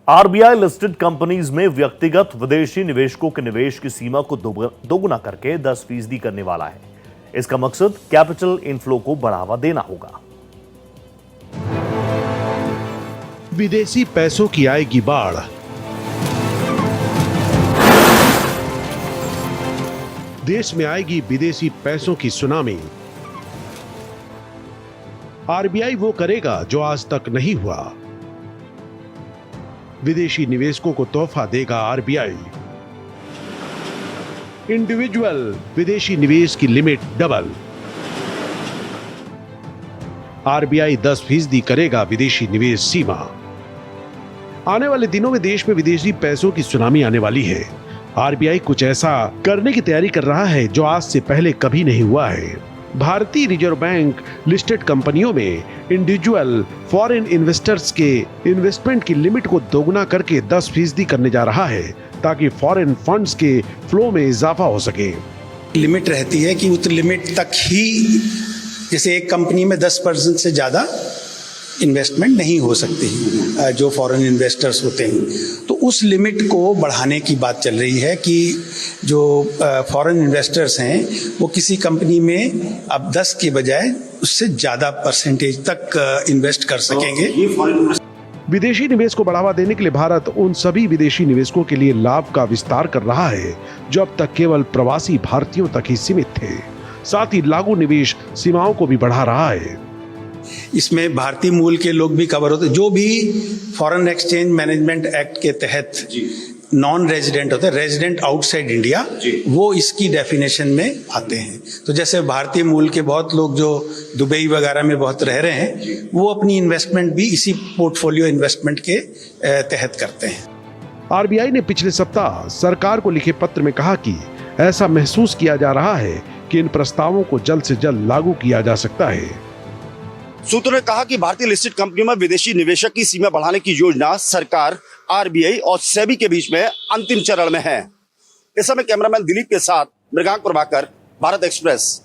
RBI listed companies में व्यक्तिगत विदेशी निवेशकों के निवेश की सीमा को दोगुना करके 10% करने वाला है। इसका मकसद कैपिटल इनफ्लो को बढ़ावा देना होगा। विदेशी पैसों की आएगी बाढ़। देश में आएगी विदेशी पैसों की सुनामी। आरबीआई वो करेगा जो आज तक नहीं हुआ। विदेशी निवेशकों को तोहफा देगा आरबीआई। इंडिविजुअल विदेशी निवेश की लिमिट डबल। आरबीआई 10% करेगा विदेशी निवेश सीमा। आने वाले दिनों में देश में विदेशी पैसों की सुनामी आने वाली है। आरबीआई कुछ ऐसा करने की तैयारी कर रहा है जो आज से पहले कभी नहीं हुआ है। भारतीय रिजर्व बैंक लिस्टेड कंपनियों में इंडिविजुअल फॉरेन इन्वेस्टर्स के इन्वेस्टमेंट की लिमिट को दोगुना करके 10% करने जा रहा है ताकि फॉरेन फंड्स के फ्लो में इजाफा हो सके। लिमिट रहती है कि उस लिमिट तक ही, जैसे एक कंपनी में 10% से ज़्यादा इन्वेस्टमेंट नहीं हो सकती जो फॉरेन इन्वेस्टर्स होते हैं, तो उस लिमिट को बढ़ाने की बात चल रही है कि जो फॉरेन इन्वेस्टर्स हैं वो किसी कंपनी में अब 10 के बजाय उससे ज़्यादा परसेंटेज तक इन्वेस्ट कर सकेंगे। विदेशी निवेश को बढ़ावा देने के लिए भारत उन सभी विदेशी निवेशकों के लिए लाभ का विस्तार कर रहा है जो अब तक केवल प्रवासी भारतीयों तक ही सीमित थे। साथ ही लागू निवेश सीमाओं को भी बढ़ा रहा है। इसमें भारतीय मूल के लोग भी कवर होते हैं। जो भी फॉरेन एक्सचेंज मैनेजमेंट एक्ट के तहत नॉन रेजिडेंट होते हैं, रेजिडेंट आउटसाइड इंडिया, वो इसकी डेफिनेशन में आते हैं। तो जैसे भारतीय मूल के बहुत लोग जो दुबई वगैरह में बहुत रह रहे हैं, वो अपनी इन्वेस्टमेंट भी इसी पोर्टफोलियो इन्वेस्टमेंट के तहत करते हैं। आरबीआई ने पिछले सप्ताह सरकार को लिखे पत्र में कहा कि ऐसा महसूस किया जा रहा है कि इन प्रस्तावों को जल्द से जल्द लागू किया जा सकता है। सूत्रों ने कहा कि भारतीय लिस्टेड कंपनियों में विदेशी निवेशक की सीमा बढ़ाने की योजना सरकार, आरबीआई और सेबी के बीच में अंतिम चरण में है। इस समय कैमरामैन दिलीप के साथ मृगांक प्रभाकर, भारत एक्सप्रेस।